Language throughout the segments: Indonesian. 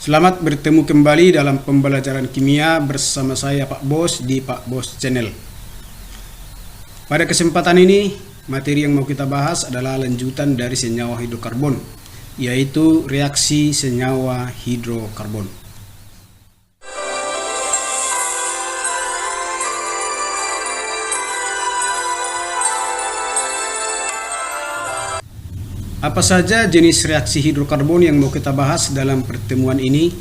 Selamat bertemu kembali dalam pembelajaran kimia bersama saya Pak Bos di Pak Bos Channel. Pada kesempatan ini, materi yang mau kita bahas adalah lanjutan dari senyawa hidrokarbon, yaitu reaksi senyawa hidrokarbon. Apa saja jenis reaksi hidrokarbon yang mau kita bahas dalam pertemuan ini?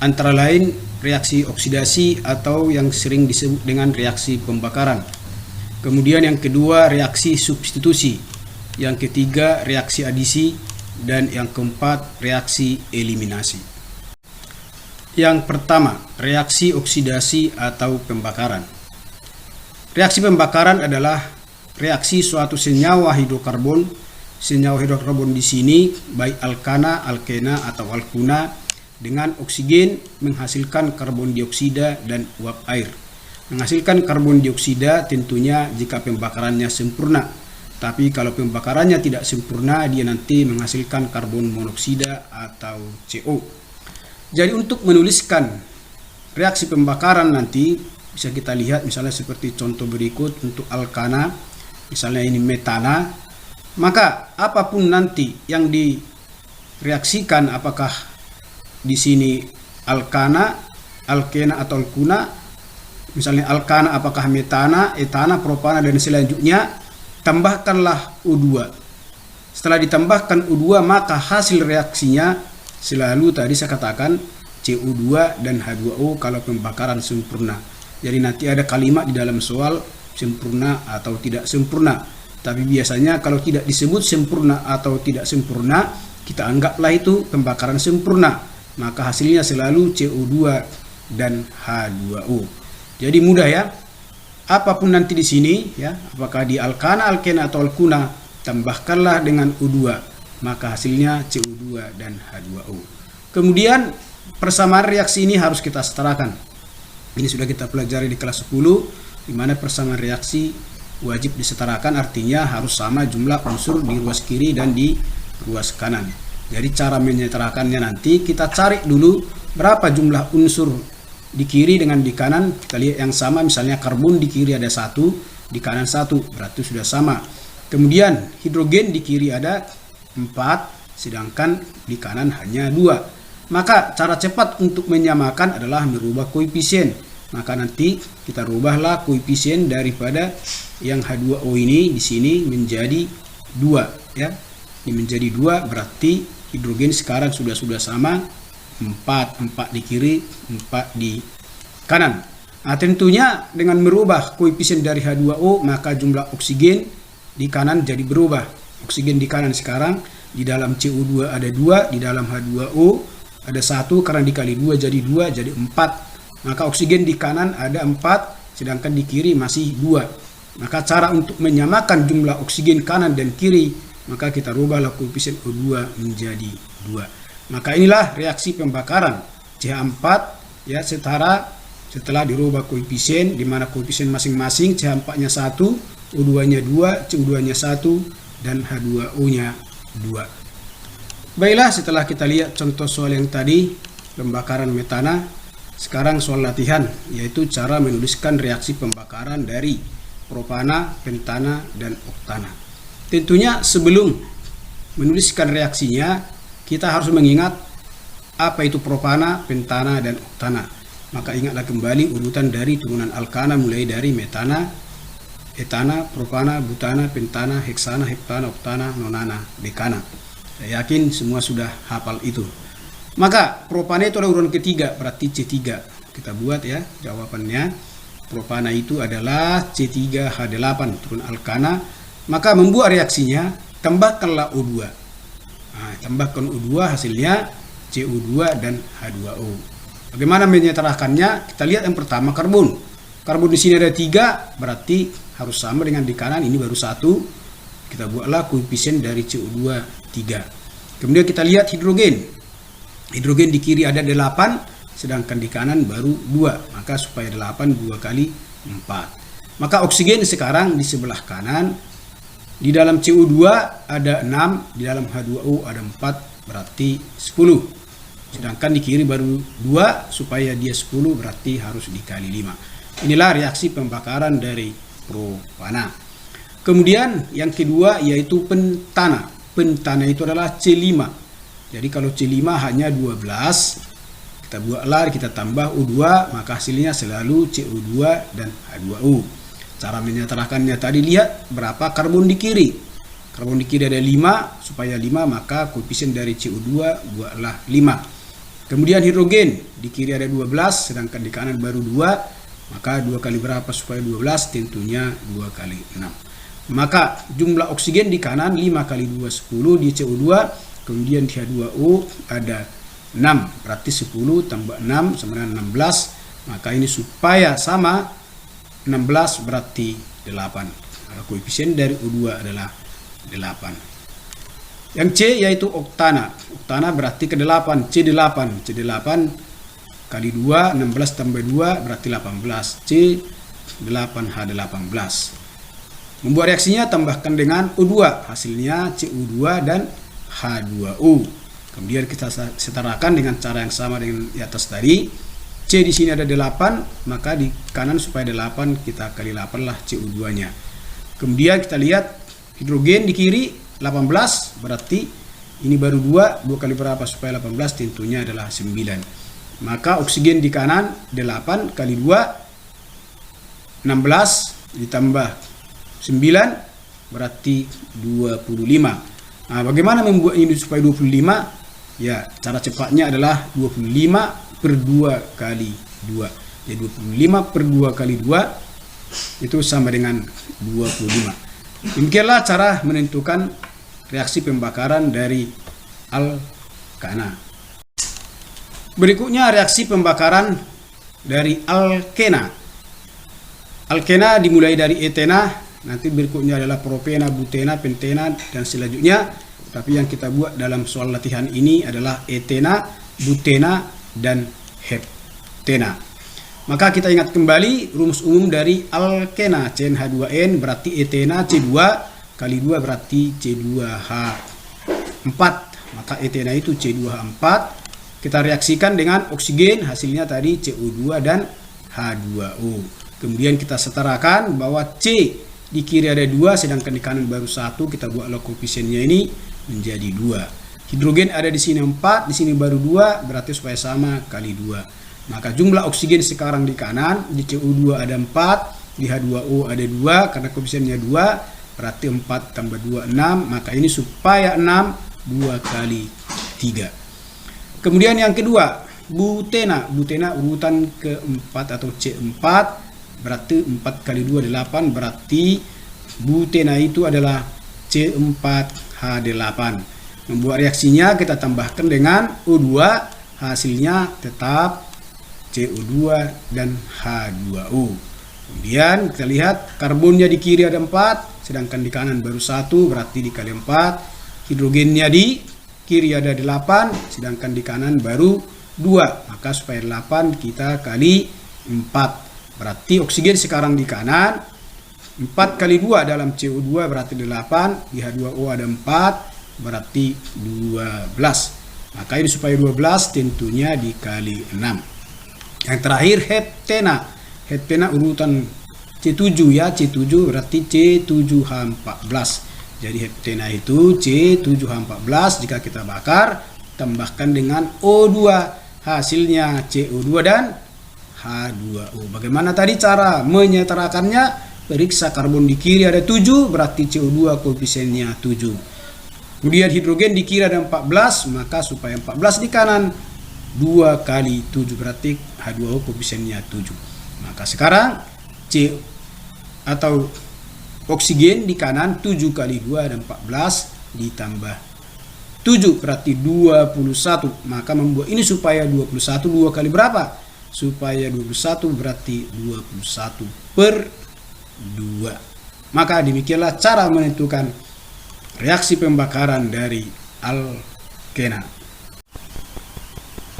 Antara lain reaksi oksidasi atau yang sering disebut dengan reaksi pembakaran. Kemudian yang kedua reaksi substitusi. Yang ketiga reaksi adisi. Dan yang keempat reaksi eliminasi. Yang pertama, reaksi oksidasi atau pembakaran. Reaksi pembakaran adalah reaksi suatu senyawa hidrokarbon. Senyawa hidrokarbon di sini baik alkana, alkena atau alkuna dengan oksigen menghasilkan karbon dioksida dan uap air. Menghasilkan karbon dioksida tentunya jika pembakarannya sempurna. Tapi kalau pembakarannya tidak sempurna, dia nanti menghasilkan karbon monoksida atau CO. Jadi untuk menuliskan reaksi pembakaran nanti bisa kita lihat misalnya seperti contoh berikut untuk alkana, misalnya ini metana. Maka apapun nanti yang direaksikan, apakah di sini alkana, alkena atau alkuna, misalnya alkana apakah metana, etana, propana dan selanjutnya, tambahkanlah U2. Setelah ditambahkan U2 maka hasil reaksinya selalu tadi saya katakan CO2 dan H2O kalau pembakaran sempurna. Jadi nanti ada kalimat di dalam soal sempurna atau tidak sempurna. Tapi biasanya kalau tidak disebut sempurna atau tidak sempurna, kita anggaplah itu pembakaran sempurna. Maka hasilnya selalu CO2 dan H2O. Jadi mudah ya. Apapun nanti di sini ya, apakah di alkana, alkena atau alkuna, tambahkanlah dengan U2. Maka hasilnya CO2 dan H2O. Kemudian persamaan reaksi ini harus kita setarakan. Ini sudah kita pelajari di kelas 10, di mana persamaan reaksi wajib disetarakan, artinya harus sama jumlah unsur di ruas kiri dan di ruas kanan. Jadi cara menyetarakannya nanti kita cari dulu berapa jumlah unsur di kiri dengan di kanan. Kita lihat yang sama, misalnya karbon di kiri ada 1, di kanan 1, berarti sudah sama. Kemudian hidrogen di kiri ada 4, sedangkan di kanan hanya 2. Maka cara cepat untuk menyamakan adalah merubah koefisien. Maka nanti kita rubahlah koefisien daripada yang H2O ini di sini menjadi 2 ya. Ini menjadi 2 berarti hidrogen sekarang sudah sama 4 di kiri, 4 di kanan. Nah, tentunya dengan merubah koefisien dari H2O maka jumlah oksigen di kanan jadi berubah. Oksigen di kanan sekarang di dalam CO2 ada 2, di dalam H2O ada 1, karena dikali 2 jadi 2 jadi 4. Maka oksigen di kanan ada 4, sedangkan di kiri masih 2. Maka cara untuk menyamakan jumlah oksigen kanan dan kiri, maka kita rubahlah koefisien O2 menjadi 2. Maka inilah reaksi pembakaran. CH4 ya setara setelah dirubah koefisien, di mana koefisien masing-masing CH4-nya 1, O2-nya 2, CO2-nya 1, dan H2O-nya 2. Baiklah, setelah kita lihat contoh soal yang tadi, pembakaran metana. Sekarang soal latihan, yaitu cara menuliskan reaksi pembakaran dari propana, pentana, dan oktana. Tentunya sebelum menuliskan reaksinya, kita harus mengingat apa itu propana, pentana, dan oktana. Maka ingatlah kembali urutan dari turunan alkana mulai dari metana, etana, propana, butana, pentana, heksana, heptana, oktana, nonana, dekana. Saya yakin semua sudah hafal itu. Maka propana itu adalah urutan ketiga, berarti C3. Kita buat ya jawabannya. Propana itu adalah C3H8 turun alkana. Maka membuat reaksinya, tambahkanlah O2. Nah, tambahkan O2 hasilnya CO2 dan H2O. Bagaimana menyetarakannya? Kita lihat yang pertama karbon. Karbon di sini ada 3, berarti harus sama dengan di kanan, ini baru 1. Kita buatlah koefisien dari CO2 3. Kemudian kita lihat hidrogen. Hidrogen di kiri ada 8, sedangkan di kanan baru 2. Maka supaya 8 2 kali 4. Maka oksigen sekarang di sebelah kanan. Di dalam CO2 ada 6, di dalam H2O ada 4, berarti 10. sedangkan di kiri baru 2, supaya dia 10 berarti harus dikali 5. Inilah reaksi pembakaran dari propana. Kemudian yang kedua yaitu pentana. Pentana itu adalah C5. Jadi kalau C5 hanya 12, kita buat lar, kita tambah U2, maka hasilnya selalu CO2 dan H2O. Cara menyetarakannya tadi, lihat berapa karbon di kiri. Karbon di kiri ada 5, supaya 5 maka koefisien dari CO2 buatlah 5. Kemudian hidrogen di kiri ada 12, sedangkan di kanan baru 2, maka 2 kali berapa supaya 12? Tentunya 2 kali 6. Maka jumlah oksigen di kanan 5 kali 2 10 di CO2, kemudian di H2O ada 6, berarti 10 tambah 6 sama dengan 16, maka ini supaya sama 16 berarti 8. Maka koefisien dari O2 adalah 8. Yang C yaitu oktana. Oktana berarti ke-8, C8. C8 kali 2, 16 tambah 2 berarti 18. C8H18. Membuat reaksinya tambahkan dengan O2, hasilnya CO2 dan H2O. Kemudian kita setarakan dengan cara yang sama dengan di atas tadi. C di sini ada 8, maka di kanan supaya 8 kita kali 8 lah CO2-nya. Kemudian kita lihat hidrogen di kiri 18, berarti ini baru 2 kali berapa supaya 18? Tentunya adalah 9. Maka oksigen di kanan 8 kali 2 16 ditambah 9 berarti 25. Nah, bagaimana membuat ini supaya 25? Ya, cara cepatnya adalah 25 per 2 kali 2. Jadi 25 per 2 kali 2 itu sama dengan 25. Demikianlah cara menentukan reaksi pembakaran dari alkana. Berikutnya reaksi pembakaran dari alkena. Alkena dimulai dari etena, nanti berikutnya adalah propena, butena, pentena, dan selanjutnya. Tapi yang kita buat dalam soal latihan ini adalah etena, butena, dan heptena. Maka kita ingat kembali rumus umum dari alkena. CnH2n berarti etena C2 kali 2 berarti C2H4. Maka etena itu C2H4. Kita reaksikan dengan oksigen, hasilnya tadi CO2 dan H2O. Kemudian kita setarakan bahwa C di kiri ada 2, sedangkan di kanan baru 1. Kita buatlah koefisiennya ini menjadi 2. Hidrogen ada di sini 4, di sini baru 2, berarti supaya sama kali 2. Maka jumlah oksigen sekarang di kanan, di CO2 ada 4, di H2O ada 2, karena koefisiennya 2, berarti 4 tambah 2, 6. Maka ini supaya 6, 2 kali 3. Kemudian yang kedua, butena. Butena urutan keempat atau C4, berarti 4 kali 2, 8, berarti butena itu adalah C4H8. Membuat reaksinya kita tambahkan dengan O2, hasilnya tetap CO2 dan H2O. Kemudian kita lihat karbonnya di kiri ada 4, sedangkan di kanan baru 1, berarti dikali 4. Hidrogennya di kiri ada 8, sedangkan di kanan baru 2. Maka supaya 8 kita kali 4. Berarti oksigen sekarang di kanan 4 kali 2 dalam CO2 berarti 8, di H2O ada 4, berarti 12. Maka ini supaya 12 tentunya dikali 6. Yang terakhir heptena. Heptena urutan C7 ya, C7 berarti C7H14. Jadi heptena itu C7H14, jika kita bakar tambahkan dengan O2, hasilnya CO2 dan H2O. Bagaimana tadi cara menyetarakannya? Periksa karbon di kiri ada 7, berarti CO2 koefisiennya 7. Kemudian hidrogen di kiri ada 14, maka supaya 14 di kanan 2 kali 7 berarti H2O koefisiennya 7. Maka sekarang C atau oksigen di kanan 7 kali 2 dan 14 ditambah 7 berarti 21. Maka membuat ini supaya 21 2 kali berapa? Supaya 21 berarti 21 per 2. Maka demikianlah cara menentukan reaksi pembakaran dari alkena.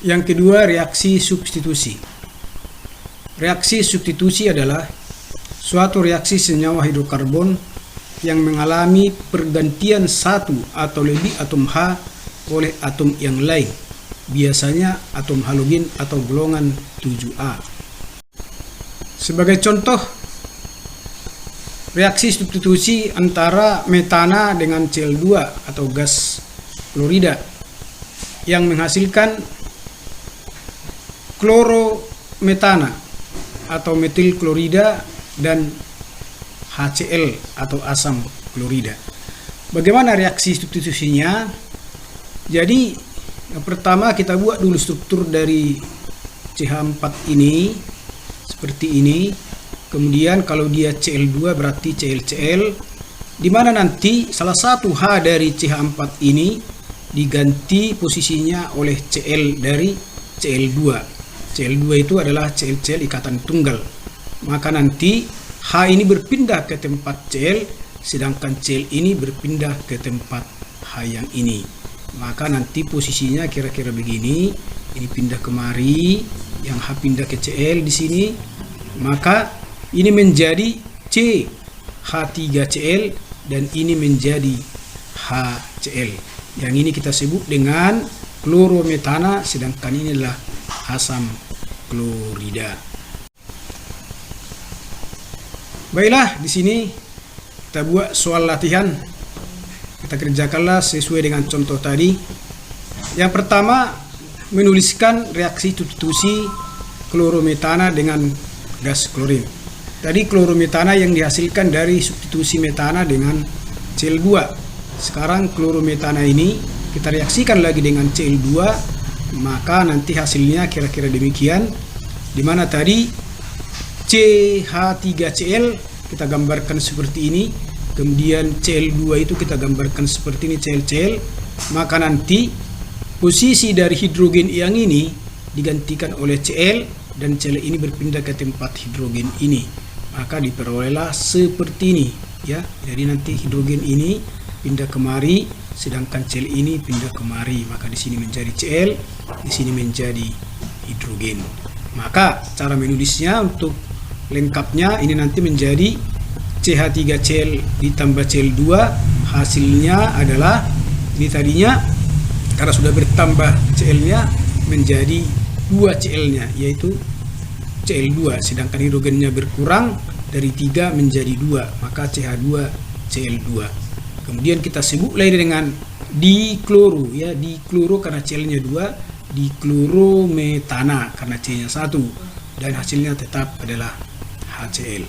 Yang kedua, reaksi substitusi. Reaksi substitusi adalah suatu reaksi senyawa hidrokarbon yang mengalami pergantian satu atau lebih atom H oleh atom yang lain biasanya atom halogen atau golongan 7A. Sebagai contoh, reaksi substitusi antara metana dengan Cl2 atau gas klorida yang menghasilkan klorometana atau metil klorida dan HCl atau asam klorida. Bagaimana reaksi substitusinya? Jadi yang pertama kita buat dulu struktur dari CH4 ini seperti ini. Kemudian kalau dia Cl2 berarti ClCl, di mana nanti salah satu H dari CH4 ini diganti posisinya oleh Cl dari Cl2. Cl2 itu adalah ClCl ikatan tunggal. Maka nanti H ini berpindah ke tempat Cl, sedangkan Cl ini berpindah ke tempat H yang ini. Maka nanti posisinya kira-kira begini. Ini pindah kemari, yang H pindah ke Cl di sini. Maka ini menjadi CH3Cl dan ini menjadi HCl. Yang ini kita sebut dengan klorometana, sedangkan ini adalah asam klorida. Baiklah, di sini kita buat soal latihan. Kita kerjakanlah sesuai dengan contoh tadi. Yang pertama, menuliskan reaksi substitusi klorometana dengan gas klorin. Tadi klorometana yang dihasilkan dari substitusi metana dengan Cl2. Sekarang klorometana ini kita reaksikan lagi dengan Cl2, maka nanti hasilnya kira-kira demikian. Dimana tadi CH3Cl kita gambarkan seperti ini, kemudian Cl2 itu kita gambarkan seperti ini ClCl. Maka nanti posisi dari hidrogen yang ini digantikan oleh Cl dan Cl ini berpindah ke tempat hidrogen ini. Maka diperolehlah seperti ini ya. Jadi nanti hidrogen ini pindah kemari, sedangkan Cl ini pindah kemari. Maka di sini menjadi Cl, di sini menjadi hidrogen. Maka cara menulisnya untuk lengkapnya ini nanti menjadi CH3Cl ditambah Cl2. Hasilnya adalah ini tadinya karena sudah bertambah Cl-nya menjadi 2Cl-nya, yaitu Cl2, sedangkan hidrogennya berkurang dari 3 menjadi 2, maka CH2Cl2. Kemudian kita sebut lagi dengan dikloro ya, dikloro karena Cl-nya 2, diklorometana karena C-nya 1, dan hasilnya tetap adalah HCl.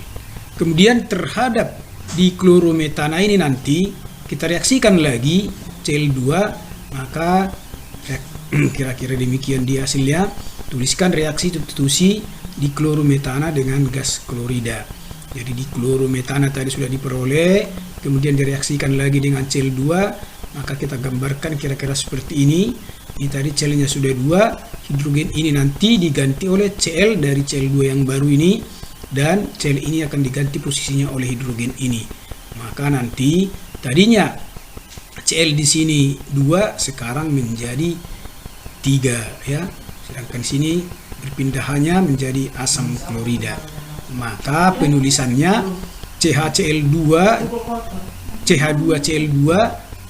Kemudian terhadap diklorometana ini nanti kita reaksikan lagi Cl2, maka kira-kira demikian di hasilnya. Tuliskan reaksi substitusi diklorometana dengan gas klorida. Jadi diklorometana tadi sudah diperoleh, kemudian direaksikan lagi dengan Cl2, maka kita gambarkan kira-kira seperti ini. Ini tadi Cl-nya sudah 2, hidrogen ini nanti diganti oleh Cl dari Cl2 yang baru ini, dan Cl ini akan diganti posisinya oleh hidrogen ini. Maka nanti tadinya Cl di sini 2, sekarang menjadi 3 ya. Sedangkan sini berpindahannya menjadi asam klorida. Maka penulisannya CH2Cl2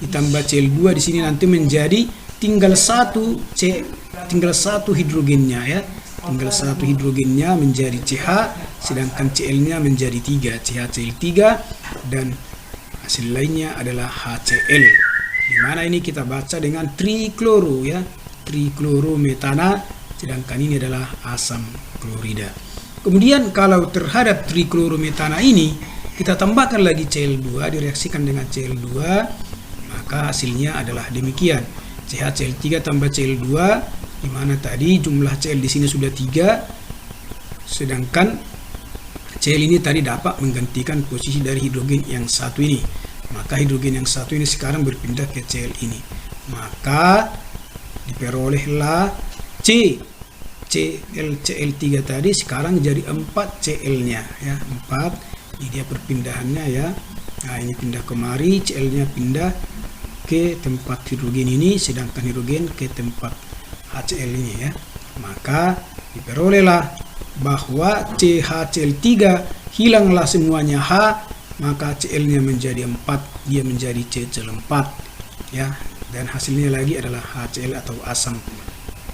ditambah Cl2 di sini nanti menjadi tinggal satu hidrogennya ya. Tinggal satu hidrogennya menjadi CH, sedangkan Cl-nya menjadi 3, CHCl3, dan hasil lainnya adalah HCl. Di mana ini kita baca dengan trikloro ya, triklorometana, sedangkan ini adalah asam klorida. Kemudian kalau terhadap triklorometana ini kita tambahkan lagi Cl2, direaksikan dengan Cl2, maka hasilnya adalah demikian. CHCl3 tambah Cl2, di mana tadi jumlah Cl di sini sudah 3, sedangkan Cl ini tadi dapat menggantikan posisi dari hidrogen yang satu ini. Maka hidrogen yang satu ini sekarang berpindah ke Cl ini. Maka diperolehlah ClCl3 tadi sekarang jadi 4 Cl-nya ya, 4. Ini dia perpindahannya ya. Nah, ini pindah kemari, Cl-nya pindah ke tempat hidrogen ini, sedangkan hidrogen ke tempat HCl ini ya. Maka diperolehlah bahwa CHCl3 hilanglah semuanya H, maka Cl-nya menjadi 4, dia menjadi CCl4 ya, dan hasilnya lagi adalah HCl atau asam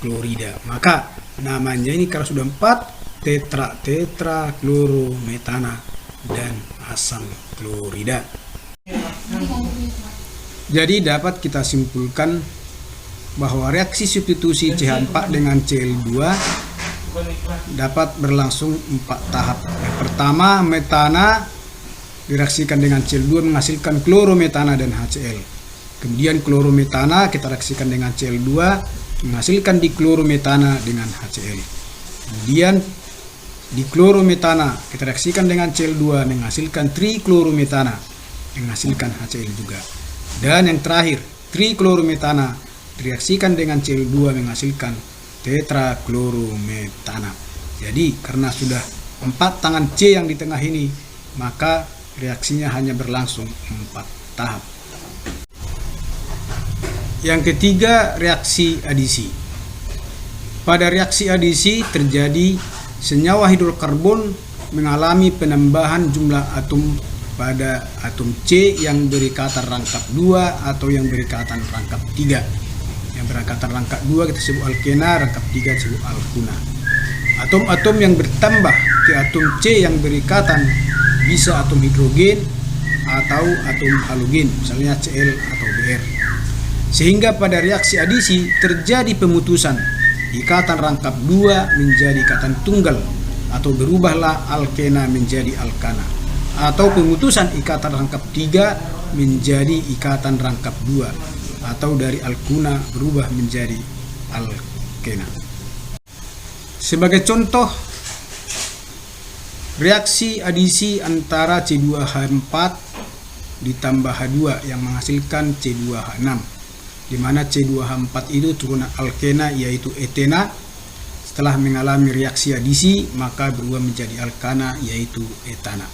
klorida. Maka namanya ini kalau sudah 4 tetraklorometana dan asam klorida. Jadi dapat kita simpulkan bahwa reaksi substitusi CH4 dengan Cl2 dapat berlangsung 4 tahap. Yang pertama, metana direaksikan dengan Cl2 menghasilkan klorometana dan HCl. Kemudian klorometana kita reaksikan dengan Cl2 menghasilkan diklorometana dengan HCl. Kemudian diklorometana kita reaksikan dengan Cl2 menghasilkan triklorometana menghasilkan HCl juga. Dan yang terakhir, triklorometana direaksikan dengan Cl2 menghasilkan tetraklorometana. Jadi karena sudah 4 tangan C yang di tengah ini, maka reaksinya hanya berlangsung 4 tahap. Yang ketiga, reaksi adisi. Pada reaksi adisi terjadi senyawa hidrokarbon mengalami penambahan jumlah atom pada atom C yang berikatan rangkap 2 atau yang berikatan rangkap 3. Yang berikatan rangkap 2 kita sebut alkena, rangkap 3 disebut alkuna. Atom-atom yang bertambah ke atom C yang berikatan bisa atom hidrogen atau atom halogen, misalnya Cl atau Br. Sehingga pada reaksi adisi terjadi pemutusan ikatan rangkap 2 menjadi ikatan tunggal atau berubahlah alkena menjadi alkana, atau pemutusan ikatan rangkap 3 menjadi ikatan rangkap 2, atau dari alkuna berubah menjadi alkena. Sebagai contoh, reaksi adisi antara C2H4 ditambah H2 yang menghasilkan C2H6, di mana C2H4 itu turunan alkena yaitu etena. Setelah mengalami reaksi adisi maka berubah menjadi alkana yaitu etana.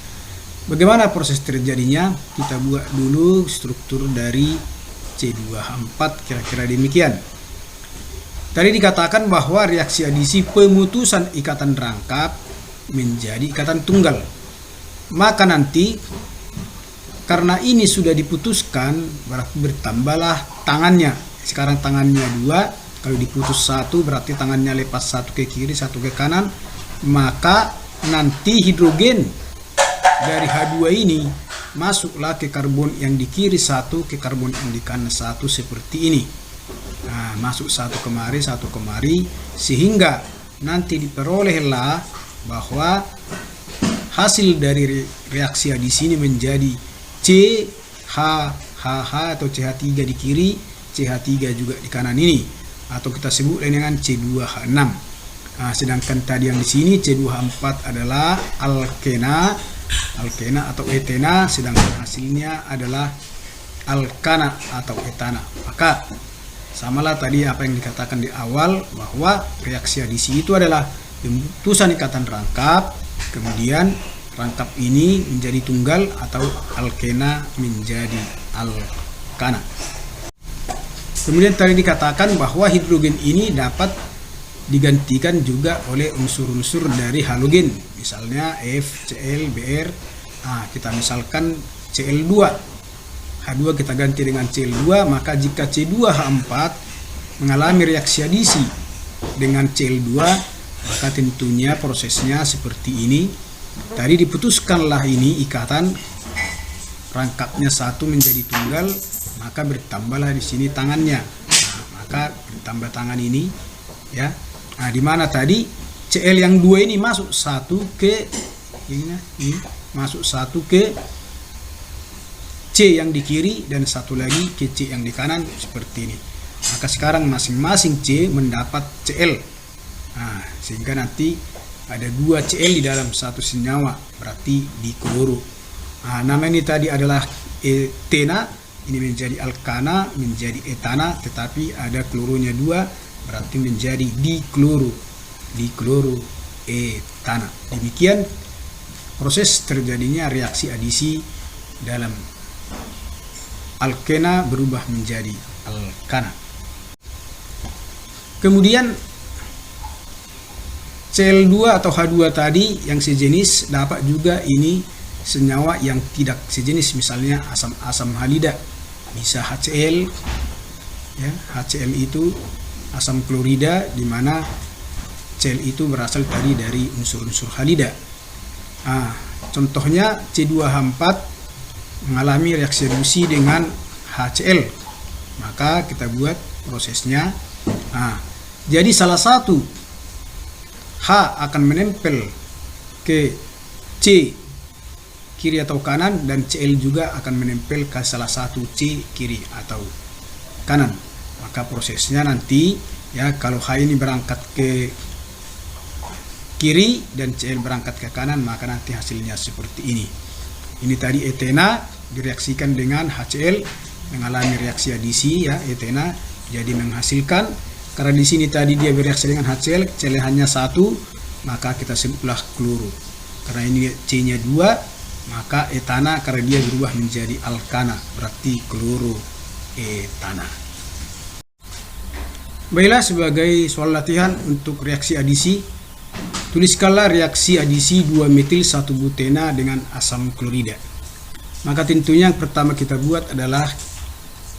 Bagaimana proses terjadinya? Kita buat dulu struktur dari C2H4 kira-kira demikian. Tadi dikatakan bahwa reaksi adisi pemutusan ikatan rangkap menjadi ikatan tunggal. Maka nanti karena ini sudah diputuskan, berarti bertambahlah tangannya. Sekarang tangannya 2, kalau diputus 1 berarti tangannya lepas 1 ke kiri, 1 ke kanan. Maka nanti hidrogen dari H2 ini masuklah ke karbon yang di kiri 1, ke karbon yang di kanan 1 seperti ini. Nah, masuk 1 kemari, 1 kemari, sehingga nanti diperolehlah bahwa hasil dari reaksi adisi ini menjadi CHH atau CH3 di kiri, CH3 juga di kanan ini, atau kita sebut dengan C2H6. Nah, sedangkan tadi yang di sini C2H4 adalah alkena atau etena, sedangkan hasilnya adalah alkana atau etana. Maka samalah tadi apa yang dikatakan di awal, bahwa reaksi adisi itu adalah pemutusan ikatan rangkap, kemudian rangkap ini menjadi tunggal atau alkena menjadi alkana. Kemudian tadi dikatakan bahwa hidrogen ini dapat digantikan juga oleh unsur-unsur dari halogen, misalnya F, Cl, Br. Nah, kita misalkan Cl2, H2 kita ganti dengan Cl2, maka jika C2H4 mengalami reaksi adisi dengan Cl2, maka tentunya prosesnya seperti ini. Tadi diputuskanlah ini ikatan rangkapnya 1 menjadi tunggal, maka bertambahlah di sini tangannya. Nah, maka bertambah tangan ini, ya. Nah, di mana tadi Cl yang 2 ini masuk 1 ke ini, masuk 1 ke C yang di kiri dan 1 lagi ke C yang di kanan seperti ini. Maka sekarang masing-masing C mendapat Cl. Nah, sehingga nanti ada 2 Cl di dalam satu senyawa, berarti dikloro. Nah, nama ini tadi adalah etena, ini menjadi alkana, menjadi etana, tetapi ada kloronya 2, berarti menjadi dikloro etana. Demikian proses terjadinya reaksi adisi dalam alkena berubah menjadi alkana. Kemudian Cl2 atau H2 tadi yang sejenis dapat juga ini senyawa yang tidak sejenis, misalnya asam halida, bisa HCl, ya, HCl itu asam klorida, di mana Cl itu berasal tadi dari unsur-unsur halida. Contohnya C2H4 mengalami reaksi reduksi dengan HCl, maka kita buat prosesnya. Jadi salah satu H akan menempel ke C kiri atau kanan, dan Cl juga akan menempel ke salah satu C kiri atau kanan. Maka prosesnya nanti ya, kalau H ini berangkat ke kiri dan Cl berangkat ke kanan, maka nanti hasilnya seperti ini. Ini tadi etena direaksikan dengan HCl, mengalami reaksi adisi ya, etena jadi menghasilkan, karena di sini tadi dia bereaksi dengan HCl, Cl hanya satu, maka kita sebutlah kloro. Karena ini C-nya 2, maka etana karena dia berubah menjadi alkana, berarti kloroetana. Baiklah, sebagai soal latihan untuk reaksi adisi, tuliskanlah reaksi adisi 2-metil-1-butena dengan asam klorida. Maka tentunya yang pertama kita buat adalah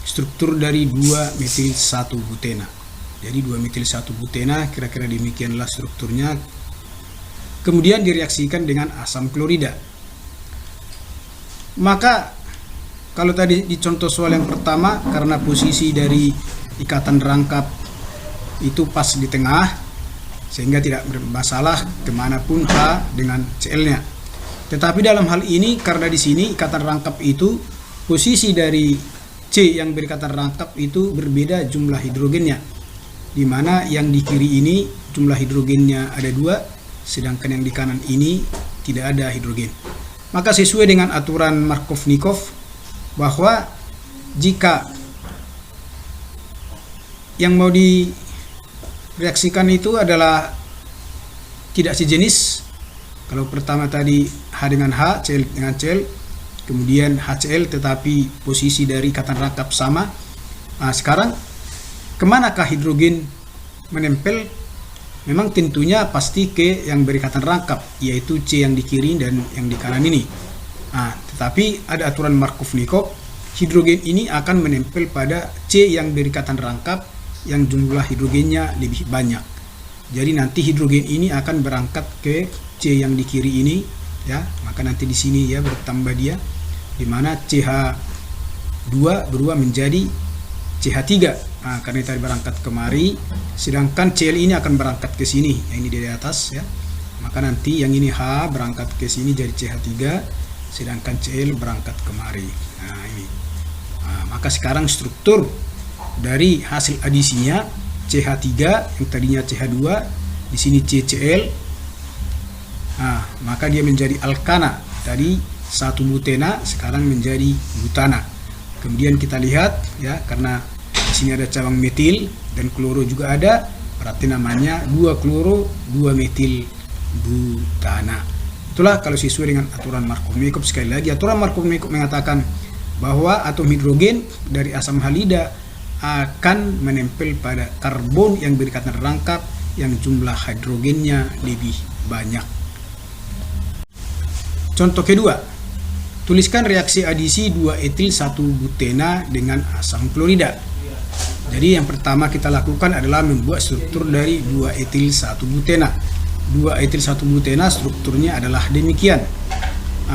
struktur dari 2-metil-1-butena. Jadi 2-metil-1-butena kira-kira demikianlah strukturnya. Kemudian direaksikan dengan asam klorida. Maka kalau tadi di contoh soal yang pertama, karena posisi dari ikatan rangkap itu pas di tengah, sehingga tidak bermasalah kemanapun H dengan Cl-nya. Tetapi dalam hal ini, karena di sini ikatan rangkap itu posisi dari C yang berikatan rangkap itu berbeda jumlah hidrogennya, di mana yang di kiri ini jumlah hidrogennya ada 2, sedangkan yang di kanan ini tidak ada hidrogen. Maka sesuai dengan aturan Markovnikov, bahwa jika yang mau direaksikan itu adalah tidak sejenis, kalau pertama tadi H dengan H, Cl dengan Cl, kemudian HCl tetapi posisi dari ikatan rangkap sama. Sekarang kemanakah hidrogen menempel? Memang tentunya pasti ke yang berikatan rangkap, yaitu C yang di kiri dan yang di kanan ini. Tetapi ada aturan Markovnikov, hidrogen ini akan menempel pada C yang berikatan rangkap yang jumlah hidrogennya lebih banyak. Jadi nanti hidrogen ini akan berangkat ke C yang di kiri ini ya, maka nanti di sini ya bertambah dia, di mana CH2 berubah menjadi CH3. Karena tadi berangkat kemari, sedangkan Cl ini akan berangkat ke sini, yang ini di atas ya. Maka nanti yang ini H berangkat ke sini jadi CH3, sedangkan Cl berangkat kemari. Ini. Maka sekarang struktur dari hasil adisinya CH3 yang tadinya CH2, di sini CCl. Maka dia menjadi alkana. Tadi 1-butena sekarang menjadi butana. Kemudian kita lihat ya, karena di sini ada cabang metil dan kloro juga ada, berarti namanya 2-kloro 2-metil butana. Itulah kalau sesuai dengan aturan Markovnikov. Sekali lagi, aturan Markovnikov mengatakan bahwa atom hidrogen dari asam halida akan menempel pada karbon yang berikatan rangkap yang jumlah hidrogennya lebih banyak. Contoh kedua, tuliskan reaksi adisi 2-etil-1-butena dengan asam klorida. Jadi yang pertama kita lakukan adalah membuat struktur dari 2-etil-1-butena. 2-etil-1-butena strukturnya adalah demikian.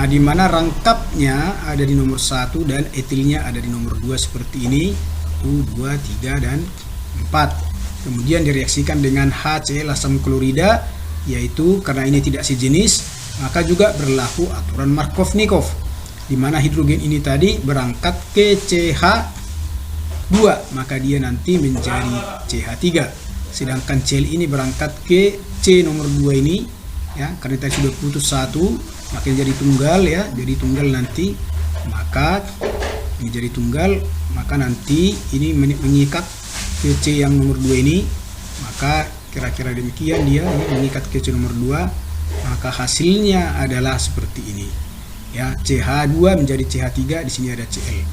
Di mana rangkapnya ada di nomor 1 dan etilnya ada di nomor 2 seperti ini. 1, 2, 3, dan 4. Kemudian direaksikan dengan HCl asam klorida, yaitu karena ini tidak sejenis, maka juga berlaku aturan Markovnikov, di mana hidrogen ini tadi berangkat ke CH2, maka dia nanti menjadi CH3. Sedangkan Cl ini berangkat ke C nomor 2 ini, ya, karena tadi sudah putus 1, maka jadi tunggal ya, jadi tunggal nanti, maka ini jadi tunggal, maka nanti ini mengikat ke C yang nomor 2 ini, maka kira-kira demikian dia ini mengikat ke C nomor 2, maka hasilnya adalah seperti ini. Ya, CH2 menjadi CH3, di sini ada Cl.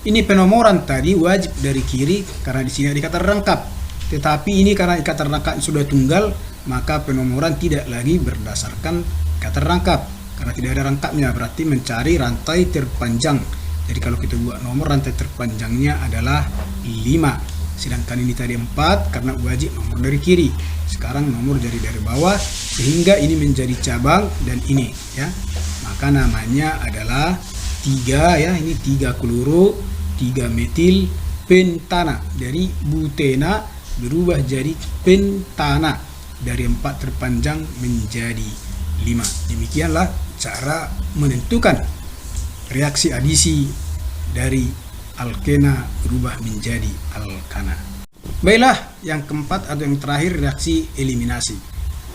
Ini penomoran tadi wajib dari kiri karena di sini ada ikatan rangkap. Tetapi ini karena ikatan rangkap sudah tunggal, maka penomoran tidak lagi berdasarkan ikatan rangkap. Karena tidak ada rangkapnya, berarti mencari rantai terpanjang. Jadi kalau kita buat nomor, rantai terpanjangnya adalah 5. Sedangkan ini tadi 4 karena wajib nomor dari kiri. Sekarang nomor dari bawah sehingga ini menjadi cabang dan ini ya. Maka namanya adalah 3 ya, ini 3 kloro, 3 metil pentana. Dari butena berubah jadi pentana, dari 4 terpanjang menjadi 5. Demikianlah cara menentukan reaksi adisi dari alkena berubah menjadi alkana. Baiklah, yang keempat atau yang terakhir, reaksi eliminasi.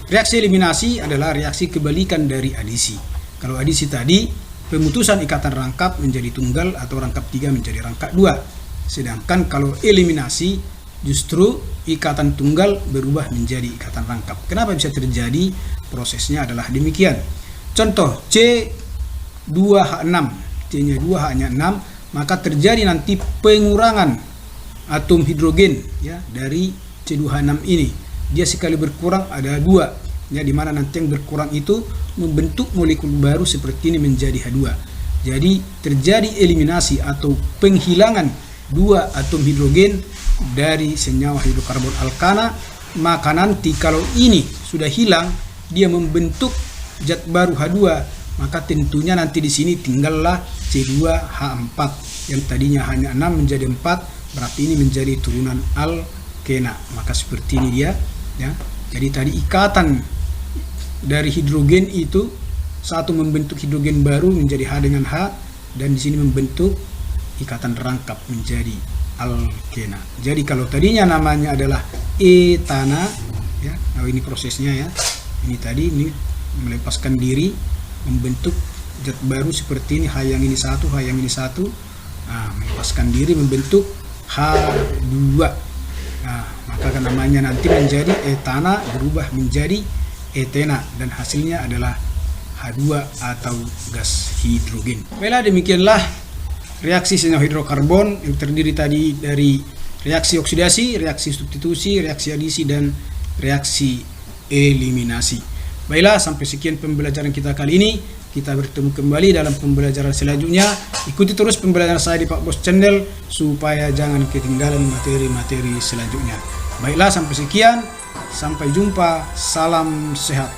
Reaksi eliminasi adalah reaksi kebalikan dari adisi. Kalau adisi tadi pemutusan ikatan rangkap menjadi tunggal atau rangkap 3 menjadi rangkap 2. Sedangkan kalau eliminasi justru ikatan tunggal berubah menjadi ikatan rangkap. Kenapa bisa terjadi? Prosesnya adalah demikian. Contoh C2H6, C-nya 2, H-nya 6, maka terjadi nanti pengurangan atom hidrogen ya dari C2H6 ini. Dia sekali berkurang ada 2 ya, dimana nanti yang berkurang itu membentuk molekul baru seperti ini menjadi H2. Jadi terjadi eliminasi atau penghilangan 2 atom hidrogen dari senyawa hidrokarbon alkana. Maka nanti kalau ini sudah hilang, dia membentuk zat baru H2, maka tentunya nanti di sini tinggallah C2H4 yang tadinya hanya 6 menjadi 4, berarti ini menjadi turunan alkena. Maka seperti ini dia ya. Jadi tadi ikatan dari hidrogen itu satu membentuk hidrogen baru menjadi H dengan H, dan di sini membentuk ikatan rangkap menjadi alkena. Jadi kalau tadinya namanya adalah etana ya, nah ini prosesnya ya. Ini tadi ini melepaskan diri membentuk zat baru seperti ini, H yang ini 1, H yang ini 1. Nah, melepaskan diri membentuk H2. Nah, maka namanya nanti menjadi etana berubah menjadi etena dan hasilnya adalah H2 atau gas hidrogen. Baiklah, demikianlah reaksi senyawa hidrokarbon yang terdiri tadi dari reaksi oksidasi, reaksi substitusi, reaksi adisi, dan reaksi eliminasi. Baiklah, sampai sekian pembelajaran kita kali ini. Kita bertemu kembali dalam pembelajaran selanjutnya. Ikuti terus pembelajaran saya di Pak Bos Channel supaya jangan ketinggalan materi-materi selanjutnya. Baiklah, sampai sekian. Sampai jumpa. Salam sehat.